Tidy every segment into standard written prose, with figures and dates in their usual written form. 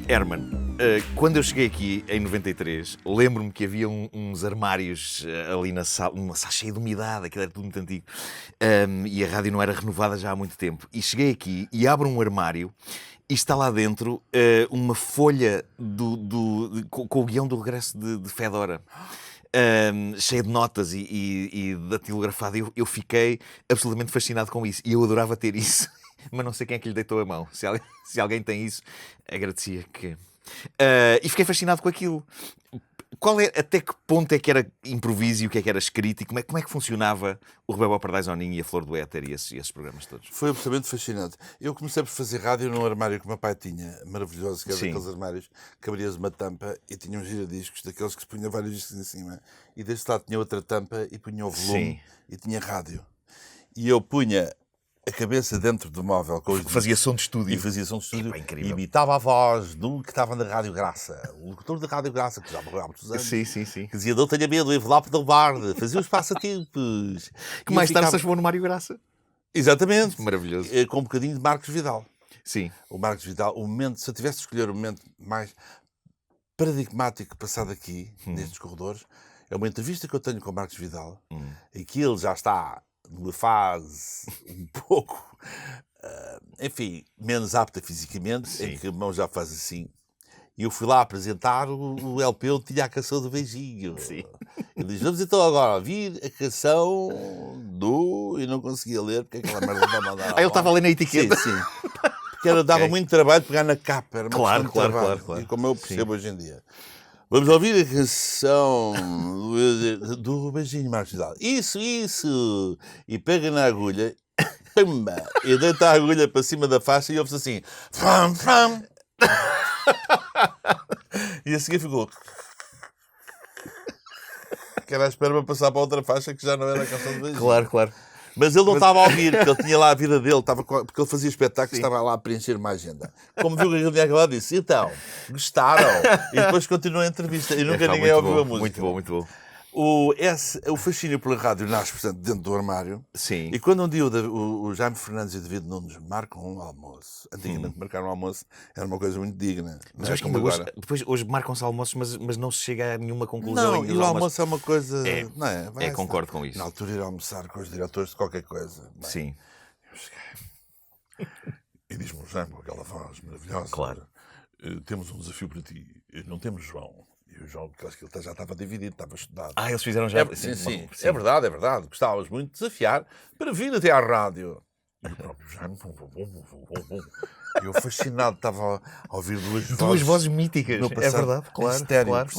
Herman, quando eu cheguei aqui em 93, lembro-me que havia uns armários ali na sala, uma sala cheia de umidade, aquilo era tudo muito antigo, e a rádio não era renovada já há muito tempo. E cheguei aqui e abro um armário e está lá dentro uma folha com o guião do regresso de Fedora. Cheia de notas e datilografada. Eu fiquei absolutamente fascinado com isso e eu adorava ter isso, mas não sei quem é que lhe deitou a mão. Se alguém tem isso, agradecia que... e fiquei fascinado com aquilo. Até que ponto é que era improviso e o que é que era escrito e como é que funcionava o Rebelde ao Paradise ao Ninho e a Flor do Éter e esses programas todos? Foi absolutamente fascinante. Eu comecei por fazer rádio num armário que o meu pai tinha, maravilhoso, que era Sim. daqueles armários que abrias uma tampa e tinha um giradiscos, daqueles que se punha vários discos em cima, e deste lado tinha outra tampa e punha o volume. Sim. E tinha rádio. E eu punha a cabeça dentro do móvel com os Fazia som de estúdio. E fazia som de estúdio. Epá, incrível. E imitava a voz do que estava na Rádio Graça. O locutor da Rádio Graça, que já morreu há muitos anos. Sim. Que dizia, não tenha medo, envelope do barde. Fazia os passatempos. Que mais tarde se transformou no Mário Graça. Exatamente. Maravilhoso. Com um bocadinho de Marcos Vidal. Sim. O Marcos Vidal, o momento, se eu tivesse de escolher o momento mais paradigmático passado aqui, nestes corredores, é uma entrevista que eu tenho com o Marcos Vidal, em que ele já está numa fase um pouco, enfim, menos apta fisicamente, Sim. em que a mão já faz assim. E eu fui lá apresentar o LP onde tinha a canção do beijinho. Sim. Ele diz, vamos então agora ouvir a canção do... E não conseguia ler, porque aquela merda estava a mandar. Ele estava a ler na etiqueta. Sim. Porque dava muito trabalho pegar na capa. Era uma Claro, questão de trabalho. claro. E como eu percebo hoje em dia. Vamos ouvir a canção do beijinho, Marcos Vidal. Isso. E pega na agulha, pumba, e deita a agulha para cima da faixa e ouve-se assim. Fram, fram. E a seguir ficou. Que era à espera para passar para outra faixa que já não era a canção do beijinho. Claro. Mas ele não estava a ouvir, porque ele tinha lá a vida dele, porque ele fazia espetáculos, estava lá a preencher uma agenda. Como viu que ele tinha acabado, disse, então, gostaram? E depois continuou a entrevista e nunca ninguém ouviu a música. Muito bom. O fascínio pela rádio nasce, portanto, dentro do armário. Sim. E quando um dia o Jaime Fernandes e o David Nunes marcam um almoço, antigamente marcar um almoço era uma coisa muito digna. Mas acho que ainda hoje marcam-se almoços, mas não se chega a nenhuma conclusão. Não, e o almoço é uma coisa... Não é? Concordo com isso. Na altura ir almoçar com os diretores de qualquer coisa. Bem, Sim. eu cheguei. E diz-me o Jaime com aquela voz maravilhosa. Claro. Temos um desafio para ti. Não temos João. E o João, porque acho que ele já estava dividido, estava estudado. Eles fizeram já... Sim. É verdade. Gostávamos muito de desafiar para vir até à rádio. E o próprio Jaime... E eu fascinado, estava a ouvir Duas vozes míticas. No passado, é verdade,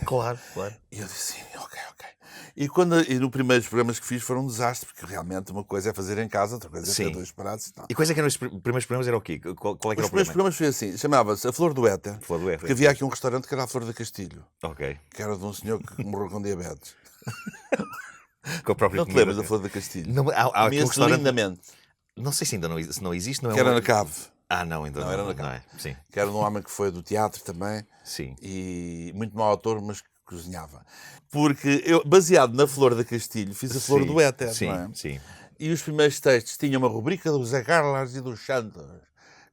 claro. Claro. E eu disse, ok. E no primeiros programas que fiz foram um desastre, porque realmente uma coisa é fazer em casa, outra coisa é ter dois parados. E quais é que eram os primeiros programas? Era o quê? Qual é que era o Os primeiros programas foi assim, chamava-se A Flor do Éter, porque havia aqui um restaurante que era a Flor da Castilho, que era de um senhor que morreu com diabetes. Com a própria Não te lembras da Flor da Castilho? Não, há aqui um restaurante... lindamente. Não sei se ainda não existe. Não é que era na Cave. Não, ainda não. Era na Cave. Não é. Sim. Que era de um homem que foi do teatro também. Sim. E muito mau autor, mas que cozinhava. Porque eu, baseado na Flor da Castilho, fiz a Flor do Éter. Sim. E os primeiros textos tinham uma rubrica do Zé Carlos e dos Santos,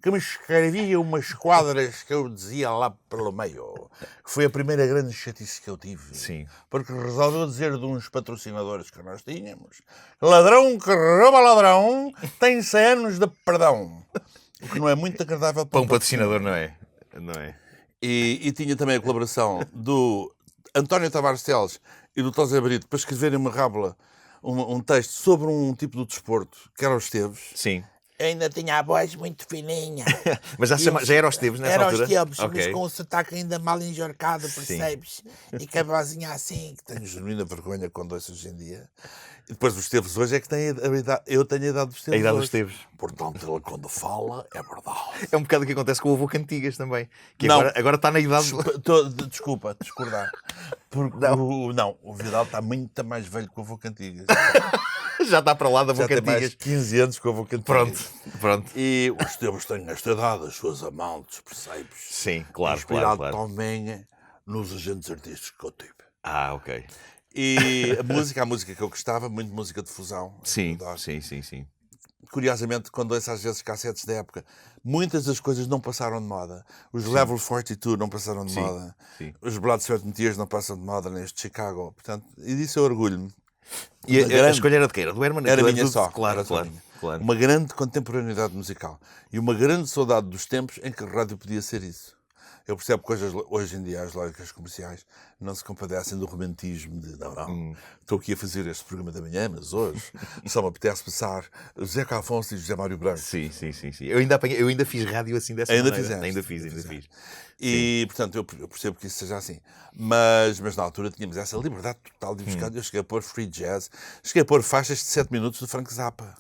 que me escrevia umas quadras que eu dizia lá pelo meio. Que foi a primeira grande chatice que eu tive. Sim. Porque resolveu dizer de uns patrocinadores que nós tínhamos: ladrão que rouba ladrão tem 100 anos de perdão. O que não é muito agradável para um patrocinador, não é? E tinha também a colaboração do António Tavares Teles e do Tosé Brito para escreverem uma rábula, um texto sobre um tipo de desporto, que era os Esteves. Sim. Ainda tinha a voz muito fininha. Mas já era aos Esteves nessa altura? Era aos Esteves, mas com o sotaque ainda mal enjorcado, percebes? E com a vozinha assim. Que tenho genuína vergonha quando ouço hoje em dia. E depois dos Esteves hoje é que tem a idade. Eu tenho a idade dos Esteves. A idade dos Esteves. Portanto, ele quando fala é verdade. É um bocado o que acontece com o avô Cantigas também. Que não, agora está na idade... Desculpa, discordar. Porque o Vidal está muito mais velho que o avô Cantigas. Já está para lá da avô Cantigas. Já tem mais 15 anos que o avô Cantigas. Pronto. E os Esteves têm esta idade, as suas amantes, percebes? Sim, claro. Inspirado também nos agentes artísticos que eu tive. Ok. E a música que eu gostava, muito música de fusão. Sim. curiosamente, quando ouço às vezes cassetes da época, muitas das coisas não passaram de moda. Os Level 42 não passaram de moda. Sim. Os Blood, Sweat and Tears não passam de moda neste Chicago. Portanto, e disso eu orgulho-me. E a escolha era de quê? Era do Herman? Era Aquilo minha tudo- só. Claro, era só claro, minha. claro. Uma grande contemporaneidade musical. E uma grande saudade dos tempos em que a rádio podia ser isso. Eu percebo que hoje em dia as lógicas comerciais não se compadecem do romantismo de não, estou aqui a fazer este programa da manhã, mas hoje só me apetece passar Zeca Afonso e José Mário Branco. Sim. Eu ainda fiz rádio assim dessa Ainda maneira. fizeste, Ainda fiz. fizeste. E, portanto, eu percebo que isso seja assim. Mas na altura tínhamos essa liberdade total de buscar. Eu cheguei a pôr free jazz, cheguei a pôr faixas de 7 minutos do Frank Zappa.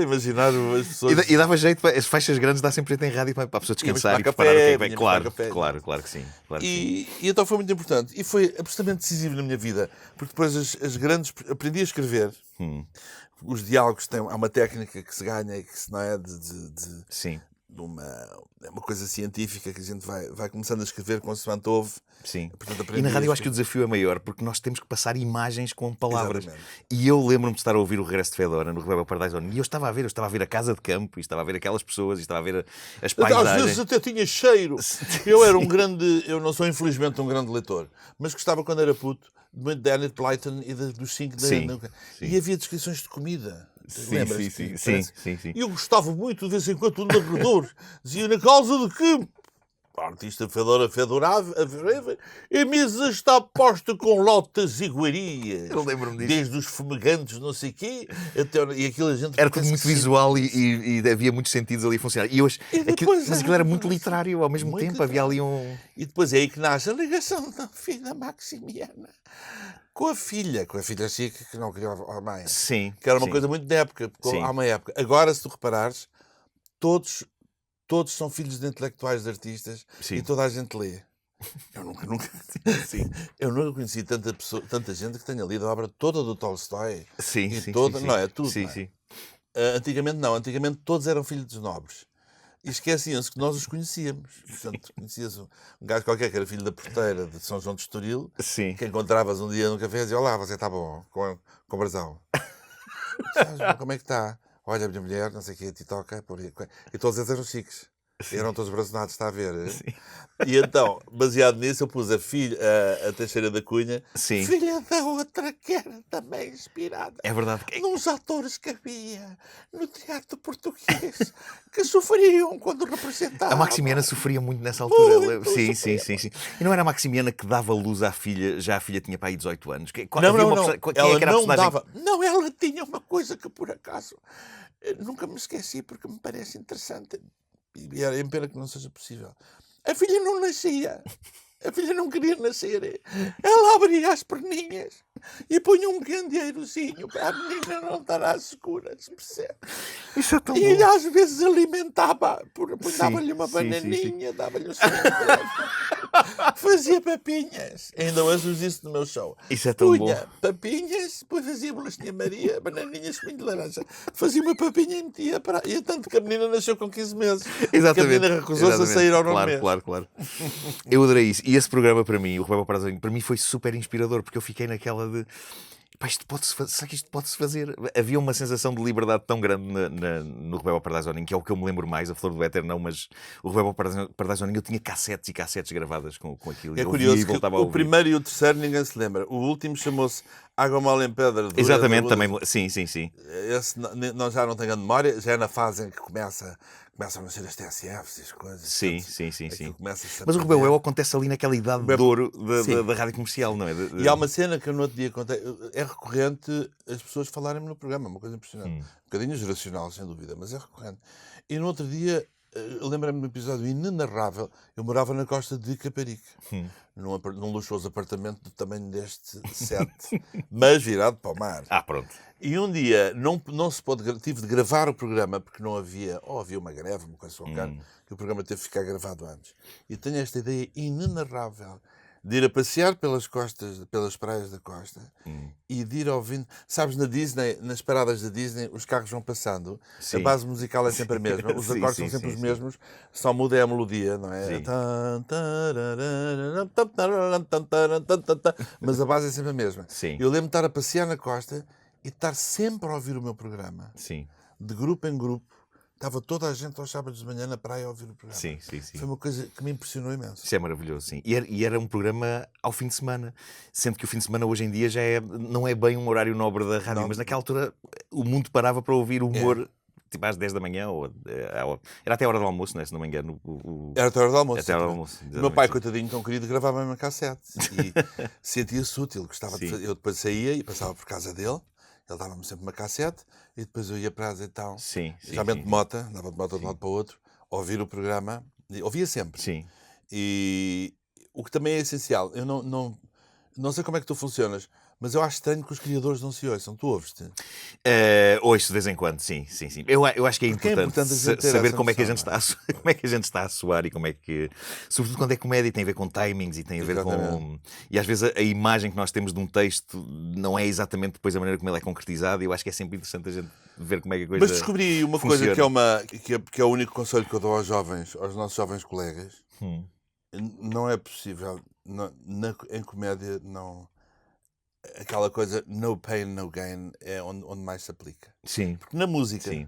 Imaginar as pessoas... E dava jeito, as faixas grandes dá sempre jeito em rádio para a pessoa descansar e preparar o que é que vem. Claro que sim. E então foi muito importante. E foi absolutamente decisivo na minha vida. Porque depois as grandes... Aprendi a escrever. Os diálogos há uma técnica que se ganha e que se não é Sim. é uma coisa científica que a gente vai começando a escrever consoante ouve. Sim. Portanto, E na rádio eu acho que o desafio é maior, porque nós temos que passar imagens com palavras. Exatamente. E eu lembro-me de estar a ouvir o Regresso de Fedora no Rebel Paradise Zone, e eu estava a ver a casa de campo, e estava a ver aquelas pessoas, e estava a ver as paisagens. Às vezes até tinha cheiro. Eu era eu não sou infelizmente um grande leitor, mas gostava quando era puto muito de Enid Blyton e dos 5 da... Sim. E havia descrições de comida. Lembras-te? Sim. E eu gostava muito, de vez em quando, o narrador dizia na causa de que a artista fedorava, a mesa está posta com lotas iguarias. Eu lembro-me disso. Desde os fumegantes, não sei o quê, até... E aquilo a gente... Era tudo muito visual e havia muitos sentidos ali a funcionar. Mas aquilo era muito literário ao mesmo tempo. Havia ali um... E depois é aí que nasce a ligação da filha Maximiana com a filha Chica, que não queria a mãe. Sim. Que era uma coisa muito da época. Sim. Há uma época. Agora, se tu reparares, todos são filhos de intelectuais, de artistas, Sim. e toda a gente lê. Eu nunca Sim. Eu nunca conheci tanta gente que tenha lido a obra toda do Tolstói. Sim. Não é tudo. Sim, não é? sim. Antigamente não. Antigamente todos eram filhos dos nobres. E esqueciam-se que nós os conhecíamos. Portanto, conhecias um gajo qualquer que era filho da porteira de São João de Estoril, Sim. que encontravas um dia no café e dizia: olá, você está bom, com brasão. Como é que está? Olha, a minha mulher, não sei o que, te toca. E todos eles eram chiques. Eram todos brazonados, está a ver? Sim. E então, baseado nisso, eu pus a Teixeira da Cunha, Sim. filha da outra, que era também inspirada É verdade. nos atores que havia no teatro português que sofriam quando representavam. A Maximiana sofria muito nessa altura. Muito, Sim. E não era a Maximiana que dava luz à filha, já a filha tinha para aí 18 anos? Havia uma Não. Quem Ela é que era a não personagem? dava. Não, ela tinha uma coisa que, por acaso, nunca me esqueci porque me parece interessante. E é pena que não seja possível. A filha não nascia. A filha não queria nascer. Ela abria as perninhas e punha um candeeirozinho para a menina não estar às escuras, percebe? Isso é tão E bom. às vezes alimentava, dava-lhe uma sim. bananinha, dava-lhe um fazia papinhas. Ainda hoje uso isso no meu show. Isso é tão Punha papinhas, depois fazia bolachinha Maria, bananinhas com de laranja. Fazia uma papinha e metia para... E tanto que a menina nasceu com 15 meses. Exatamente. Que a menina recusou-se a sair ao nono mês. Claro. Eu adorei isso. E esse programa para mim, o Rebel Paradise Zone, para mim foi super inspirador, porque eu fiquei naquela de... Pá, será que isto pode-se fazer? Havia uma sensação de liberdade tão grande no Rebel Paradise Zone, que é o que eu me lembro mais, a Flor do Éter não, mas o Rebel Paradise Zone, eu tinha cassetes e cassetes gravadas com aquilo. É eu curioso e que voltava a o ouvir. primeiro e o terceiro ninguém se lembra. O último chamou-se Água Mole em Pedra. Exatamente, também. Sim. Esse não, já não tenho a memória, já é na fase em que começam a nascer as TSFs e as coisas. Sim. Mas Mas o Rebel acontece ali naquela idade de ouro da rádio comercial, não é? E há uma cena que eu no outro dia contei, é recorrente as pessoas falarem-me no programa, uma coisa impressionante. Um bocadinho geracional, sem dúvida, mas é recorrente. E no outro dia, lembrei-me de um episódio inenarrável. Eu morava na costa de Caparica, num luxuoso apartamento do tamanho deste set, mas virado para o mar. Pronto. E um dia não se pôde, tive de gravar o programa porque não havia, ou havia uma greve, uma coisa qualquer, que o programa teve de ficar gravado antes. E tenho esta ideia inenarrável de ir a passear pelas costas, pelas praias da costa e de ir ouvindo. Sabes, na Disney, nas paradas da Disney, os carros vão passando, Sim. a base musical é sempre a mesma, os Sim, acordes sim, são sempre sim, os sim. mesmos, só muda é a melodia, não é? Sim. Mas a base é sempre a mesma. Sim. Eu lembro de estar a passear na costa e estar sempre a ouvir o meu programa, Sim, de grupo em grupo. Estava toda a gente aos sábados de manhã na praia a ouvir o programa. sim, sim, sim. Foi uma coisa que me impressionou imenso. Isso é maravilhoso, sim. E era um programa ao fim de semana. Sendo que o fim de semana hoje em dia não é bem um horário nobre da rádio, Não. mas naquela altura o mundo parava para ouvir o humor tipo às 10 da manhã, era até a hora do almoço, né, se não me engano. Era até a hora do almoço. Até a hora do almoço. O meu pai, coitadinho, tão querido, gravava uma cassete. E sentia-se útil. Gostava de Sim. fazer. Eu depois saía e passava por casa dele. Ele dava-me sempre uma cassete. E depois eu ia para casa então. Sim, sim, Geralmente sim. de mota. Andava de mota de um lado para o outro. Ouvir o programa. E ouvia sempre. Sim. E o que também é essencial. Eu não sei como é que tu funcionas. Mas eu acho estranho que os criadores não se ouçam. Tu ouves-te? Ouço de vez em quando, sim, sim, sim. Eu acho que é Porque é importante, importante a gente ter saber essa como é que a gente noção, está como é que a gente está a soar e como é que... Sobretudo quando é comédia, tem a ver com timings e tem a ver com... Exatamente. E às vezes a imagem que nós temos de um texto não é exatamente depois a maneira como ele é concretizado, e eu acho que é sempre interessante a gente ver como é que a coisa Mas descobri uma coisa funciona. que é o único conselho que eu dou aos jovens, aos nossos jovens colegas. Não é possível, em comédia, não. Aquela coisa no pain, no gain é onde mais se aplica. Sim, Porque na música, sim.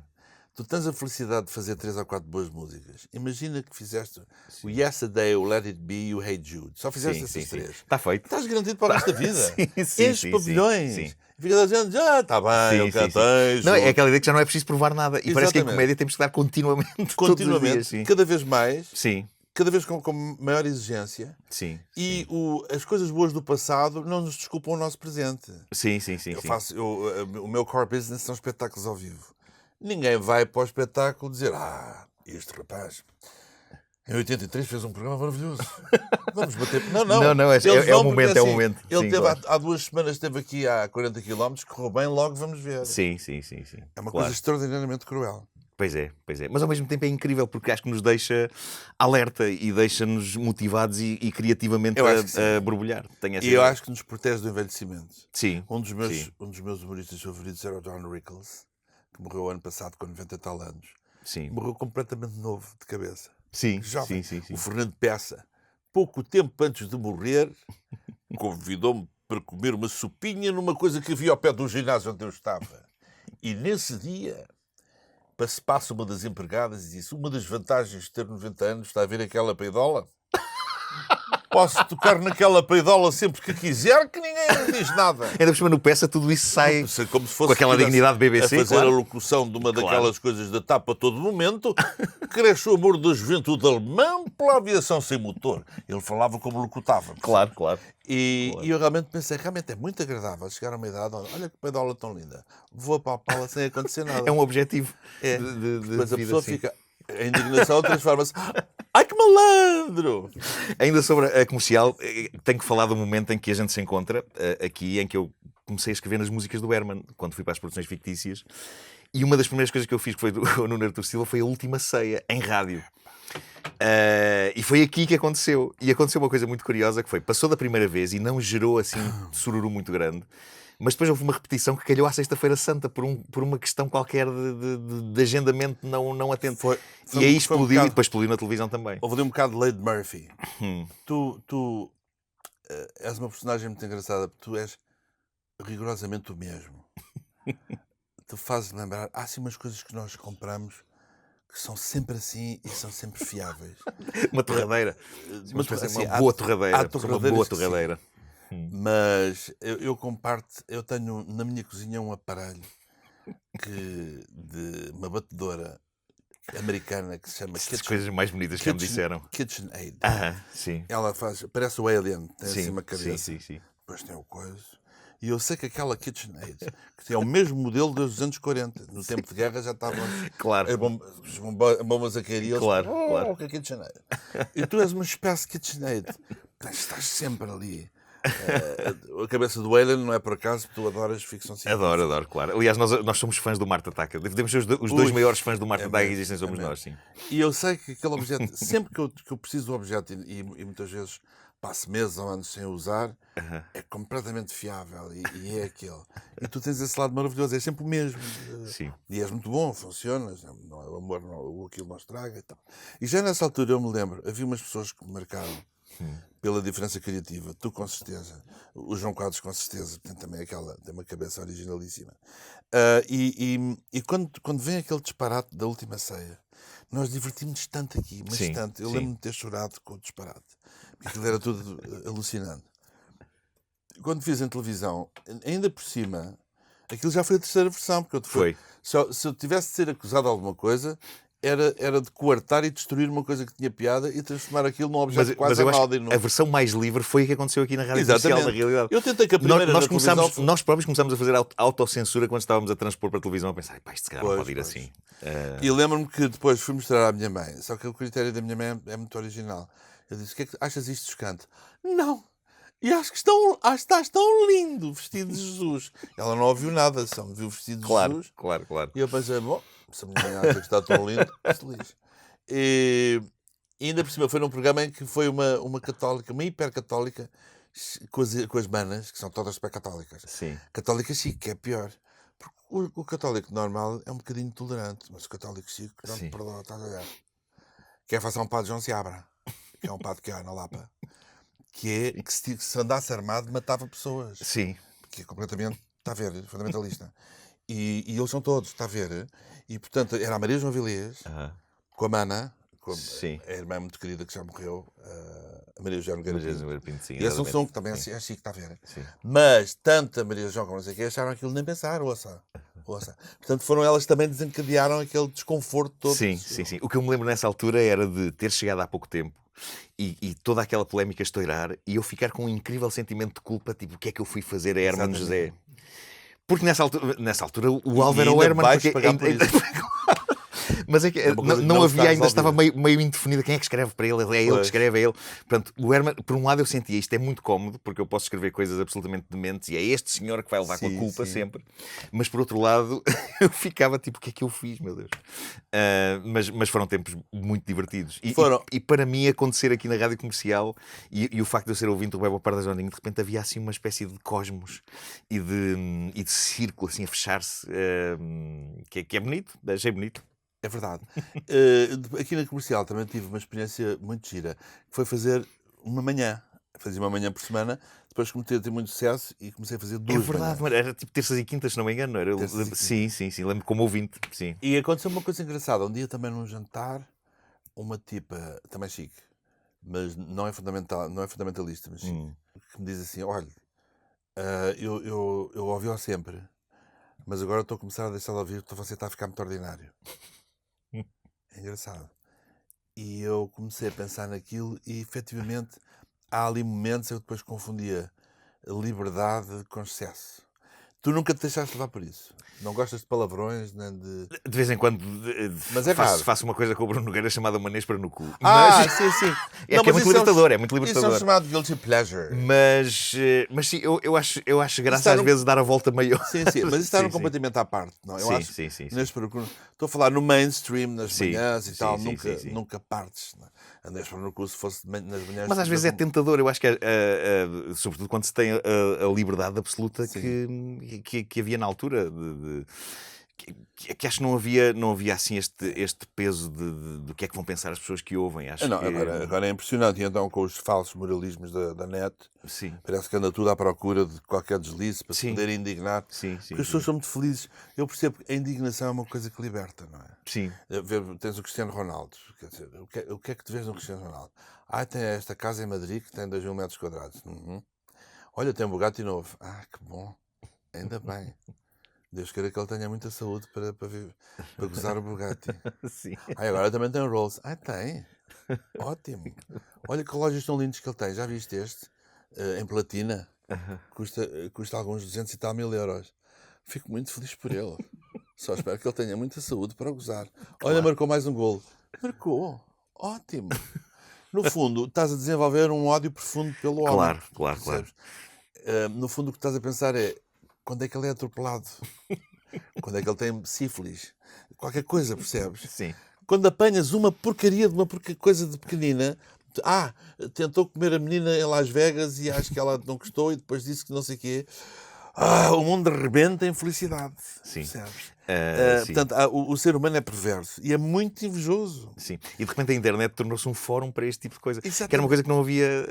tu tens a felicidade de fazer 3 ou 4 boas músicas. Imagina que fizeste o Yesterday, o Let It Be e o Hey Jude. Só fizeste essas 3. Está feito. Estás garantido para o resto da vida. Sim, Enches sim, pavilhões. sim. E fica a gente, está bem, eu cantei. Não, é aquela ideia que já não é preciso provar nada. E parece que em Exatamente. comédia temos que dar continuamente, todos os Continuamente, dias. Sim, cada vez mais, sim, cada vez com maior exigência. sim. E as coisas boas do passado não nos desculpam o nosso presente. Sim, sim, sim. O meu core business são espetáculos ao vivo. Ninguém vai para o espetáculo dizer este rapaz em 83 fez um programa maravilhoso. Vamos bater. Não. Não, Eles é o vão momento, porque, é o assim, momento. Ele Sim, teve claro. há 2 semanas, esteve aqui a 40 km, correu bem, logo vamos ver. Sim. É uma Claro. coisa extraordinariamente cruel. Pois é. Mas ao mesmo tempo é incrível porque acho que nos deixa alerta e deixa-nos motivados e criativamente Eu acho que sim. a borbulhar. Tenho essa E eu ideia. acho que nos protege do envelhecimento. Sim. Um dos Sim. meus humoristas favoritos era o Don Rickles, que morreu ano passado com 90 e tal anos. Sim. Morreu completamente novo de cabeça. Sim. Jovem. Sim. O Fernando Peça, pouco tempo antes de morrer, convidou-me para comer uma sopinha numa coisa que havia ao pé do ginásio onde eu estava. E nesse dia passa uma das empregadas e disse: uma das vantagens de ter 90 anos está a ver aquela peidola? Posso tocar naquela peidola sempre que quiser, que ninguém me diz nada. Ainda por cima no peça tudo isso sai Como se fosse com aquela dignidade BBC, a fazer claro. a locução de uma Claro. daquelas coisas da TAP a todo momento. Cresce o amor da juventude alemã pela aviação sem motor. Ele falava como locutava. Claro. E eu realmente pensei, realmente é muito agradável chegar a uma idade, olha que peidola tão linda, vou apalpá-la sem acontecer nada. É um objetivo É. de Depois a vida, pessoa sim. fica, a indignação transforma-se, ai que malandro! Ainda sobre a comercial, tenho que falar do momento em que a gente se encontra aqui, em que eu comecei a escrever nas músicas do Herman, quando fui para as produções fictícias. E uma das primeiras coisas que eu fiz, que foi do Nuno Artur Silva, foi a última ceia, em rádio. E foi aqui que aconteceu. E aconteceu uma coisa muito curiosa, que foi, passou da primeira vez e não gerou assim de sururu muito grande. Mas depois houve uma repetição que calhou à Sexta-feira Santa por uma questão qualquer de agendamento não atento. E aí explodiu e depois explodiu na televisão também. Houve ali um bocado de Lady Murphy. Tu és uma personagem muito engraçada, porque tu és rigorosamente o mesmo. Tu fazes lembrar, há assim umas coisas que nós compramos que são sempre assim e são sempre fiáveis. Uma torradeira. Uma boa torradeira. há Uma torradeiras boa que sim. torradeira. Mas eu comparto, eu tenho na minha cozinha um aparelho de uma batedora americana que se chama As coisas mais bonitas que já me disseram. KitchenAid. Sim. Ela faz, parece o Alien, tem assim Sim, uma cabeça. sim. Depois tem o coisa. E eu sei que aquela KitchenAid, que é o mesmo modelo dos anos 40, no tempo de guerra já estavam Claro. as bombas a cair e eles, Claro. que é KitchenAid. E tu és uma espécie de KitchenAid. Estás sempre ali. A cabeça do Alien não é por acaso, porque tu adoras ficção científica. Adoro, claro. Aliás, nós somos fãs do Marte Ataca. Devemos ser os dois maiores fãs do Marte Ataca que existem, somos nós, sim. E eu sei que aquele objeto, sempre que eu preciso do objeto, e muitas vezes passe meses ou anos sem usar, é completamente fiável e é aquele. E tu tens esse lado maravilhoso, é sempre o mesmo. Sim. E és muito bom, funciona, não, o amor, não, aquilo não estraga e tal. E já nessa altura eu me lembro, havia umas pessoas que me marcaram pela diferença criativa. Tu, com certeza. O João Quadros, com certeza. Tem também tem uma cabeça originalíssima. E quando vem aquele disparate da última ceia, nós divertimos tanto aqui, mas Sim, tanto. Eu sim. lembro-me de ter chorado com o disparate. Porque aquilo era tudo alucinante. Quando fiz em televisão, ainda por cima, aquilo já foi a terceira versão. Porque Foi. se eu tivesse de ser acusado de alguma coisa, era de coartar e destruir uma coisa que tinha piada e transformar aquilo num objeto Mas quase eu acho que anódino. a versão mais livre foi o que aconteceu aqui na Rádio Comercial, na realidade. Eu tentei que a primeira nós, na televisão começámos, nós próprios começámos a fazer autocensura quando estávamos a transpor para a televisão, a pensar, pá, isto se calhar não Pois, pode ir pois. assim. E lembro-me que depois fui mostrar à minha mãe, só que o critério da minha mãe é muito original. Eu disse: o que é que achas isto chocante? Não! E acho que estás tão lindo vestido de Jesus. Ela não ouviu nada, só me viu vestido de Jesus. Claro. E eu pensei: bom, se a minha mãe acha que está tão lindo, se lixe. E ainda por cima foi num programa em que foi uma católica, uma hipercatólica, com as manas, que são todas super católicas. Sim. Católica chique, que é pior. Porque o católico normal é um bocadinho tolerante, mas o católico chique não te Sim. perdoa, estás a ver? Que é fazer um padre João Seabra, que é um padre que há na Lapa, que se andasse armado matava pessoas. Sim. Que é completamente, está a ver, fundamentalista. E eles são todos, está a ver? E portanto era a Maria João Vilés, com a Mana, Sim. a irmã muito querida que já morreu, a Maria João Nogueira Pinto. Sim, E esse é um exatamente. som que também é chique, está a ver? Sim. Mas tanto a Maria João como não sei o que acharam aquilo nem pensar, ouça. Portanto foram elas que também desencadearam aquele desconforto todo. Sim. O que eu me lembro nessa altura era de ter chegado há pouco tempo e toda aquela polémica estourar e eu ficar com um incrível sentimento de culpa, tipo, o que é que eu fui fazer a Hermano José? Porque nessa altura o alvo era o Herman. Vais pagar por isso. Mas é que É uma coisa que não não havia, está ainda estava resolvida. meio indefinido quem é que escreve para ele, é ele que Pois. escreve, é ele. Portanto, o Herman, por um lado eu sentia isto é muito cómodo, porque eu posso escrever coisas absolutamente dementes e é este senhor que vai levar com a culpa Sim. sempre. Mas por outro lado, eu ficava tipo, o que é que eu fiz, meu Deus? Mas foram tempos muito divertidos. E para mim acontecer aqui na Rádio Comercial e o facto de eu ser ouvinte do Bebo Parda Joninho, de repente havia assim uma espécie de cosmos e de círculo assim a fechar-se, que é bonito, achei bonito. É verdade. Aqui na Comercial também tive uma experiência muito gira, que foi fazer uma manhã. Fazia uma manhã por semana, depois comecei a ter muito sucesso e comecei a fazer duas É verdade, manhãs. mas era tipo terças e quintas, se não me engano. Era... Sim, lembro como ouvinte. Sim. E aconteceu uma coisa engraçada. Um dia também num jantar, uma tipa, também chique, mas não é fundamentalista, mas chique, que me diz assim: olha, eu ouvi-o sempre, mas agora estou a começar a deixar de ouvir porque você está a ficar muito ordinário. É engraçado. E eu comecei a pensar naquilo e efetivamente há ali momentos eu depois confundia liberdade com excesso. Tu nunca te deixaste levar por isso? Não gostas de palavrões, nem de... De vez em quando Mas é raro. faço uma coisa com o Bruno Nogueira chamada Manês para no cu. Sim. É que é muito libertador, é muito Isso é libertador. chamado guilty pleasure. Mas sim, eu acho graça às vezes dar a volta maior. Sim, mas isso está completamente à parte. Não? Eu acho, Sim. Estou a falar no mainstream, nas manhãs e tal, sim. nunca partes. Não? Andas para no cu se fosse nas manhãs. Mas às vezes é tentador, eu acho que sobretudo quando se tem a liberdade absoluta que havia na altura. Que acho que não havia assim este peso do que é que vão pensar as pessoas que ouvem. Acho Não, que... agora é impressionante. E então, com os falsos moralismos da net, Sim. parece que anda tudo à procura de qualquer deslize para se poder indignar. Porque as pessoas são muito felizes. Eu percebo que a indignação é uma coisa que liberta, não é? Sim. Tens o Cristiano Ronaldo. Quer dizer, o que é que tu vês no Cristiano Ronaldo? Tem esta casa em Madrid que tem 2.000 metros quadrados. Olha, tem um Bugatti novo. Que bom. Ainda bem. Deus queira que ele tenha muita saúde para gozar o Bugatti. Sim. Agora também tem o Rolls. Tem. Ótimo. Olha que relógios tão lindos que ele tem. Já viste este? Em platina. Custa alguns 200 e tal mil euros. Fico muito feliz por ele. Só espero que ele tenha muita saúde para gozar. Olha, marcou mais um golo. Marcou. Ótimo. No fundo, estás a desenvolver um ódio profundo pelo homem. Claro. No fundo, o que estás a pensar é quando é que ele é atropelado? Quando é que ele tem sífilis? Qualquer coisa, percebes? Sim. Quando apanhas uma porcaria de uma coisa de pequenina, tentou comer a menina em Las Vegas e acho que ela não gostou e depois disse que não sei o quê. O mundo rebenta em felicidade. Sim. Percebes? Sim. Portanto, o ser humano é perverso e é muito invejoso. Sim. E de repente a internet tornou-se um fórum para este tipo de coisa. Exatamente. Que era uma coisa que não havia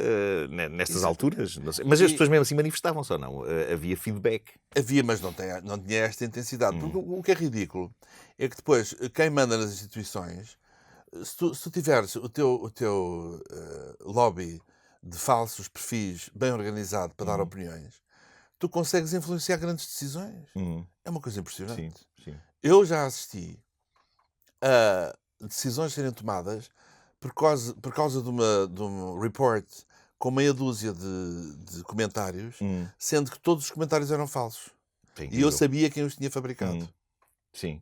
nestas alturas. Não sei. Mas as pessoas mesmo assim manifestavam-se ou não? Havia feedback. Havia, mas não tinha esta intensidade. Porque o que é ridículo é que depois, quem manda nas instituições, se tu tiveres o teu lobby de falsos perfis bem organizado para dar opiniões, tu consegues influenciar grandes decisões. É uma coisa impressionante. Sim. Eu já assisti a decisões serem tomadas por causa de um report com meia dúzia de comentários, sendo que todos os comentários eram falsos. E eu sabia quem os tinha fabricado. Sim.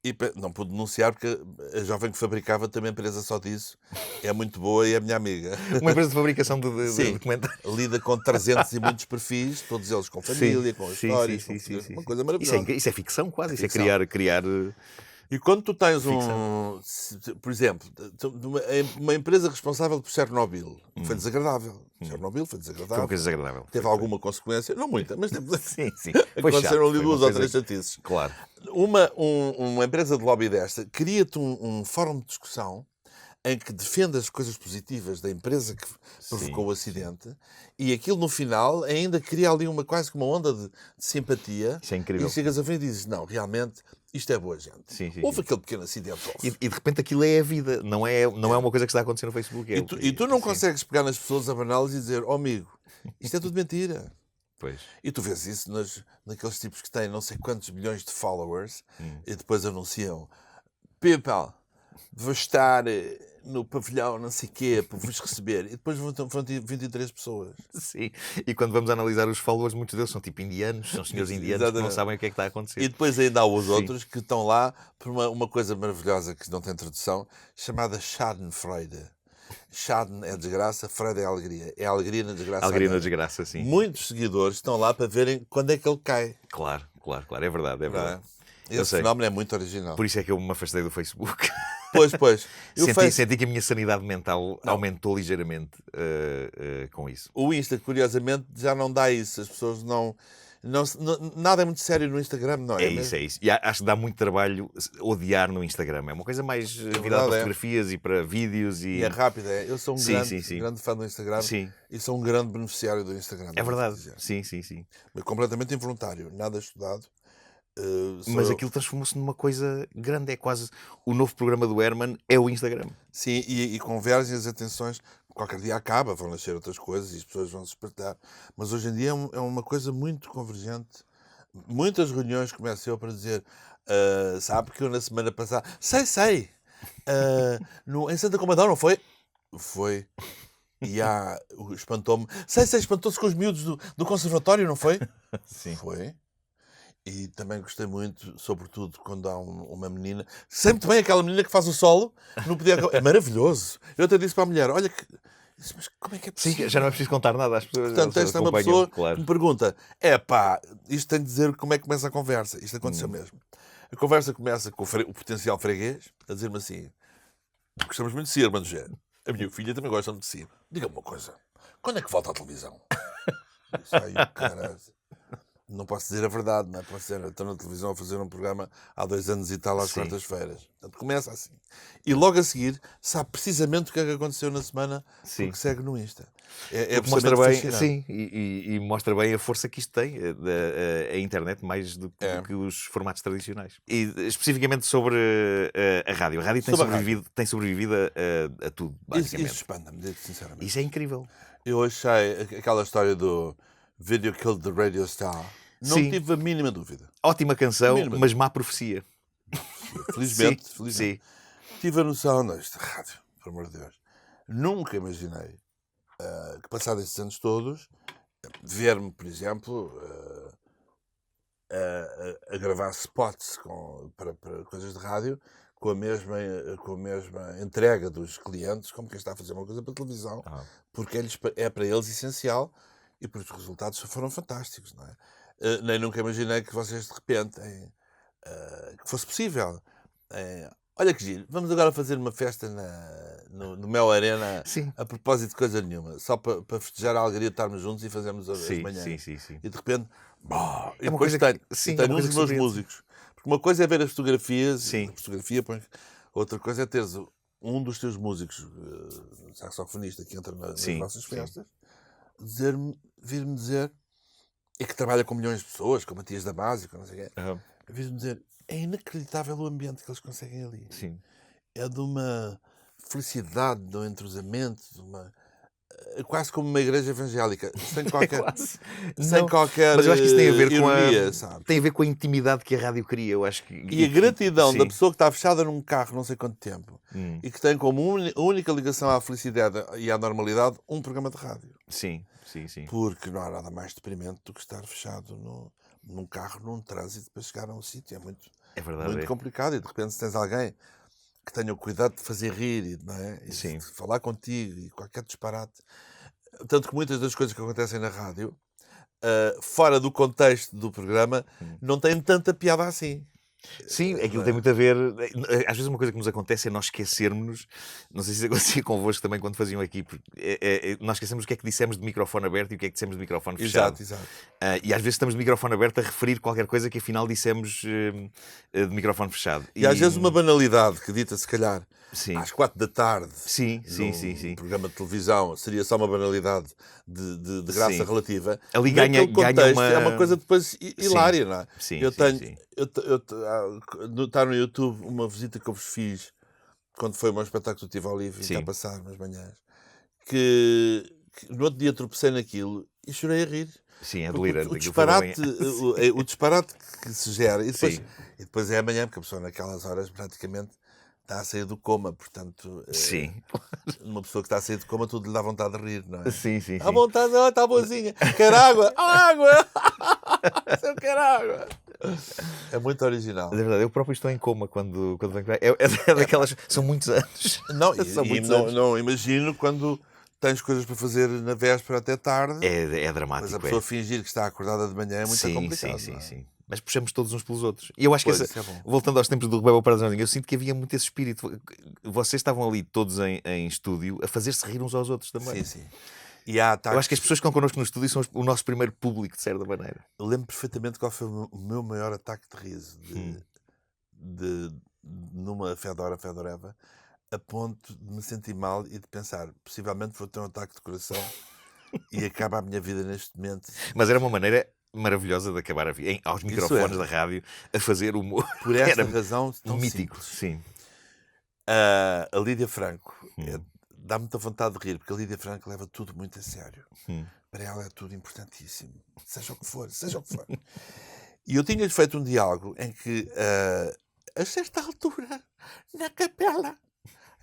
E não pude denunciar porque a jovem que fabricava também empresa só disso. É muito boa e é minha amiga. Uma empresa de fabricação de comentários. Lida com 300 e muitos perfis, todos eles com família, com histórias. Uma coisa maravilhosa. Isso é ficção quase. Isso é ficção. criar... E quando tu tens por exemplo, uma empresa responsável por Chernobyl, foi desagradável. Chernobyl foi desagradável. Foi uma coisa desagradável. Teve alguma consequência? Não muita, mas teve... Sim. Aconteceram ali 2 ou 3 chatices. Claro. Uma empresa de lobby desta cria-te um fórum de discussão em que defende as coisas positivas da empresa que provocou o acidente e aquilo no final ainda cria ali quase que uma onda de simpatia. Isso é incrível. E chegas a ver e dizes, não, realmente isto é boa gente. Houve aquele pequeno acidente. E de repente aquilo é a vida, não é uma coisa que está a acontecer no Facebook. E tu não consegues pegar nas pessoas a banal e dizer, amigo, isto é tudo mentira. Pois. E tu vês isso naqueles tipos que têm não sei quantos milhões de followers e depois anunciam, people, vou estar no pavilhão não sei o quê para vos receber. E depois vão ter 23 pessoas. Sim. E quando vamos analisar os followers, muitos deles são tipo indianos, são senhores indianos que não sabem o que é que está a acontecer. E depois ainda há os outros que estão lá por uma coisa maravilhosa que não tem tradução, chamada Schadenfreude. Schaden é desgraça, Freude é alegria. É alegria na desgraça. Alegria na desgraça, sim. Muitos seguidores estão lá para verem quando é que ele cai. Claro. É verdade. Esse fenómeno é muito original. Por isso é que eu me afastei do Facebook. Pois. Senti que a minha sanidade mental aumentou ligeiramente com isso. O Insta, curiosamente, já não dá isso. As pessoas não nada é muito sério no Instagram, não é? É isso. E acho que dá muito trabalho odiar no Instagram. É uma coisa mais virada para fotografias e para vídeos. E é rápida. Eu sou um grande fã do Instagram. Sim. E sou um grande beneficiário do Instagram. É verdade. Sim. Mas completamente involuntário. Nada estudado. Mas aquilo transformou-se numa coisa grande. É quase o novo programa do Herman é o Instagram. Sim, e convergem as atenções. Qualquer dia acaba, vão nascer outras coisas e as pessoas vão se despertar. Mas hoje em dia é uma coisa muito convergente. Muitas reuniões começam eu para dizer, sabe que eu na semana passada... Sei. Em Santa Comadão, não foi? Foi. E espantou-me. Sei, espantou-se com os miúdos do conservatório, não foi? Sim. Foi. E também gostei muito, sobretudo, quando há uma menina... Sei muito bem aquela menina que faz o solo. Não podia... É maravilhoso. Eu até disse para a mulher, olha que... Mas como é que é possível? Sim, já não é preciso contar nada às pessoas. Portanto, esta é uma pessoa que me pergunta, isto tem de dizer como é que começa a conversa. Isto aconteceu mesmo. A conversa começa com o potencial freguês a dizer-me assim, gostamos muito de si, irmão José. A minha filha também gosta muito de si. Diga-me uma coisa, quando é que volta à televisão? Isso aí, caralho. Não posso dizer a verdade, não é? Posso dizer, estou na televisão a fazer um programa há 2 anos e tal, às quartas-feiras. Portanto, começa assim. E logo a seguir, sabe precisamente o que é que aconteceu na semana, porque segue no Insta. É mostra bem, sim, e mostra bem a força que isto tem, a internet, mais do que os formatos tradicionais. E especificamente sobre a rádio. A rádio tem sobrevivido a tudo, basicamente. Isso espanta-me, digo sinceramente. Isso é incrível. Eu achei aquela história do Video Killed the Radio Star. Não tive a mínima dúvida. Ótima canção, mas má profecia. Felizmente. Sim. Tive a noção desta rádio, por amor de Deus. Nunca imaginei que, passados esses anos todos, ver-me, por exemplo, a gravar spots para coisas de rádio com a mesma entrega dos clientes, como quem está a fazer uma coisa para a televisão, porque é para eles essencial e porque os resultados foram fantásticos, não é? Nem nunca imaginei que vocês, de repente, que fosse possível, Olha que giro, vamos agora fazer uma festa no Mel Arena Sim. a propósito de coisa nenhuma, só para festejar a alegria de estarmos juntos e fazermos as Sim, manhãs. sim. E de repente, e É uma depois coisa tenho, que- sim, tenho é uma uns coisa dos que meus surpreende. músicos. Porque uma coisa é ver as fotografias, Sim. a fotografia, outra coisa é teres um dos teus músicos, saxofonista, que entra nas Sim, vossas sim. festas, vir-me dizer, e que trabalha com milhões de pessoas, com Matias Damasio, não sei o quê, Aham, vir-me dizer, é inacreditável o ambiente que eles conseguem ali. sim. É de uma felicidade, de um entrosamento, quase como uma igreja evangélica, sem É qualquer, quase. sem Não, qualquer mas eu acho que isso tem a ver com ironia, sabes? tem a ver com a intimidade que a rádio cria, eu acho que... E a gratidão da sim. pessoa que está fechada num carro não sei quanto tempo Hum, e que tem como única ligação à felicidade e à normalidade um programa de rádio. sim. Porque não há nada mais deprimente do que estar fechado num carro, num trânsito para chegar a um sítio. É muito, É verdade. muito complicado. E de repente, se tens alguém que tenha o cuidado de fazer rir não é? E Sim. de falar contigo e qualquer disparate. Tanto que muitas das coisas que acontecem na rádio, fora do contexto do programa, não têm tanta piada assim. Sim, aquilo tem muito a ver. Às vezes uma coisa que nos acontece é nós esquecermos, não sei se isso acontecia convosco também quando faziam aqui, porque nós esquecemos o que é que dissemos de microfone aberto e o que é que dissemos de microfone fechado. Exato. E às vezes estamos de microfone aberto a referir qualquer coisa que afinal dissemos de microfone fechado. E às vezes uma banalidade que dita, se calhar, Sim. às 4 da tarde, Sim. num programa de televisão, seria só uma banalidade de graça Sim. relativa. Ali Naquele ganha contexto, uma... é uma coisa depois hilária, não é? Sim, Está no YouTube uma visita que eu vos fiz quando foi o meu espetáculo do Tivoli, vim cá passar nas manhãs, que no outro dia tropecei naquilo e chorei a rir. Sim, é Porque delirante. o aquilo foi uma manhã. disparate, o disparate que se gera. E Sim. depois é amanhã, porque a pessoa naquelas horas praticamente está a sair do coma. Portanto, Sim. uma pessoa que está a sair do coma, tudo lhe dá vontade de rir, não é? Sim. Dá vontade, está boazinha. Quer água? Água! Eu quero água! É muito original. É verdade, eu próprio estou em coma quando venho cá. É daquelas. São muitos anos. Não, São e muitos anos. não imagino quando tens coisas para fazer na véspera até tarde. É Mas dramático. a pessoa fingir que está acordada de manhã é muito complicado. Sim. Mas puxamos todos uns pelos outros. E eu acho que, Pois, isso é bom. voltando aos tempos do Rebelo para Jardim, eu sinto que havia muito esse espírito. Vocês estavam ali todos em estúdio a fazer-se rir uns aos outros também. Sim. E há ataques... Eu acho que as pessoas que estão connosco no estúdio são o nosso primeiro público, de certa maneira. Eu lembro perfeitamente qual foi o meu maior ataque de riso numa Fedoreva, a ponto de me sentir mal e de pensar, possivelmente vou ter um ataque de coração e acaba a minha vida neste momento. Mas era uma maneira maravilhosa de acabar a vida, aos microfones da rádio, a fazer humor. Por esta Era razão tão mítico, simples. sim. A Lídia Franco dá muita vontade de rir, porque a Lídia Franco leva tudo muito a sério. Para ela é tudo importantíssimo. Seja o que for. E eu tinha-lhe feito um diálogo em que, a certa altura, na capela,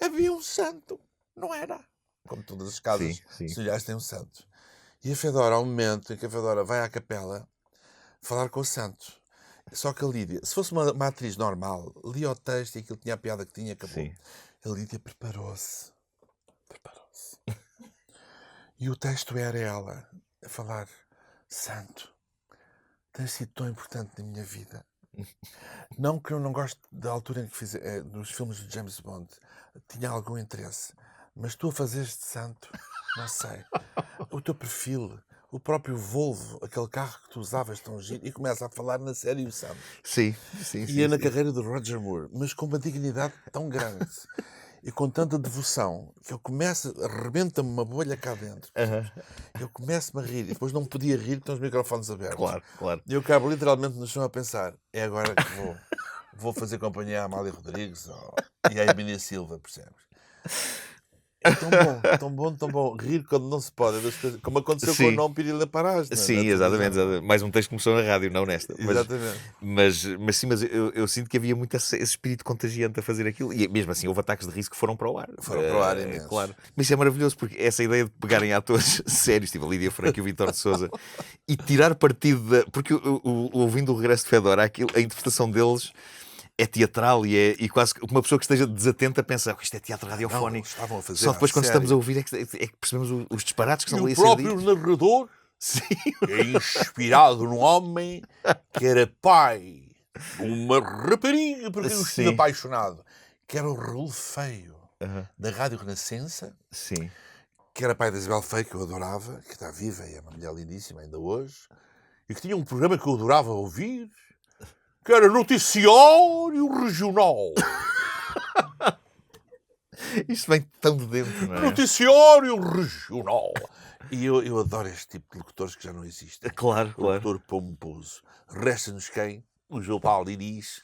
havia um santo. Não era? Como todas as casas semelhantes têm um santo. E a Fedora, há um momento em que a Fedora vai à capela falar com o santo. Só que a Lídia, se fosse uma atriz normal, lia o texto e aquilo tinha a piada que tinha, acabou. Sim. A Lídia preparou-se. E o texto era ela a falar: Santo, tens sido tão importante na minha vida. Não que eu não goste da altura em que fiz nos filmes de James Bond, tinha algum interesse, mas tu a fazeres de santo, não sei. O teu perfil, o próprio Volvo, aquele carro que tu usavas tão giro, e começa a falar na série o santo. Sim. E na carreira do Roger Moore, mas com uma dignidade tão grande e com tanta devoção que eu começo, arrebenta-me uma bolha cá dentro. Eu começo-me a rir e depois não podia rir com os microfones abertos. Claro. E eu acabo literalmente no chão a pensar: é agora que vou fazer companhia à Amália Rodrigues e à Emília Silva, percebes? É tão bom. Rir quando não se pode, das coisas, como aconteceu com o Não Pirila Parás. Sim, exatamente. Mais um texto começou na rádio, não nesta. Exatamente. Mas eu sinto que havia muito esse espírito contagiante a fazer aquilo. E mesmo assim, houve ataques de riso que foram para o ar. Imenso. Claro. Mas isso é maravilhoso, porque essa ideia de pegarem atores sérios, tipo a Lídia Franco e o Vítor de Sousa, e tirar partido porque ouvindo o Regresso de Fedora, a interpretação deles é teatral e quase que uma pessoa que esteja desatenta pensa: isto é teatro radiofónico. Estavam a fazer Só depois, quando sério. estamos a ouvir, é que percebemos os disparates que E estão ali o a ser próprio ditos. narrador é inspirado num homem que era pai de uma rapariga por quem eu estive apaixonado. que era o Raul Feio, da Rádio Renascença, Sim. que era pai da Isabel Feio, que eu adorava, que está viva e é uma mulher lindíssima ainda hoje, e que tinha um programa que eu adorava ouvir, que era Noticiário Regional. Isto vem tão de dentro, não é? Noticiário Regional. E eu adoro este tipo de locutores que já não existem. Claro, O claro. locutor pomposo. Resta-nos quem? O João Paulo Diniz.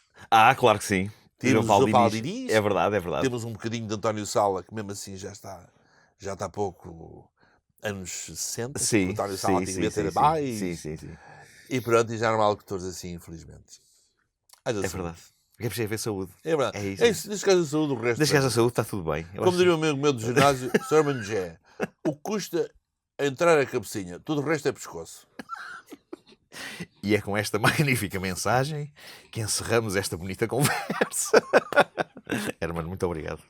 Claro que sim. Temos o Paulo João Paulo Diniz. Diniz. É verdade, é verdade. Temos um bocadinho de António Sala, que mesmo assim já está pouco anos 60. Sim, O António Sala sim, antigamente sim, era sim, mais. sim. E pronto, e já não há locutores assim, infelizmente. É verdade. O que é preciso é ver saúde. É verdade. É isso. É isso. Desde que haja saúde, o resto... Desde que haja saúde, está tudo bem. Eu Como acho- diria o amigo meu do ginásio, Sr. Manjé, o que custa entrar a cabecinha, tudo o resto é pescoço. E é com esta magnífica mensagem que encerramos esta bonita conversa. Hermano, muito obrigado.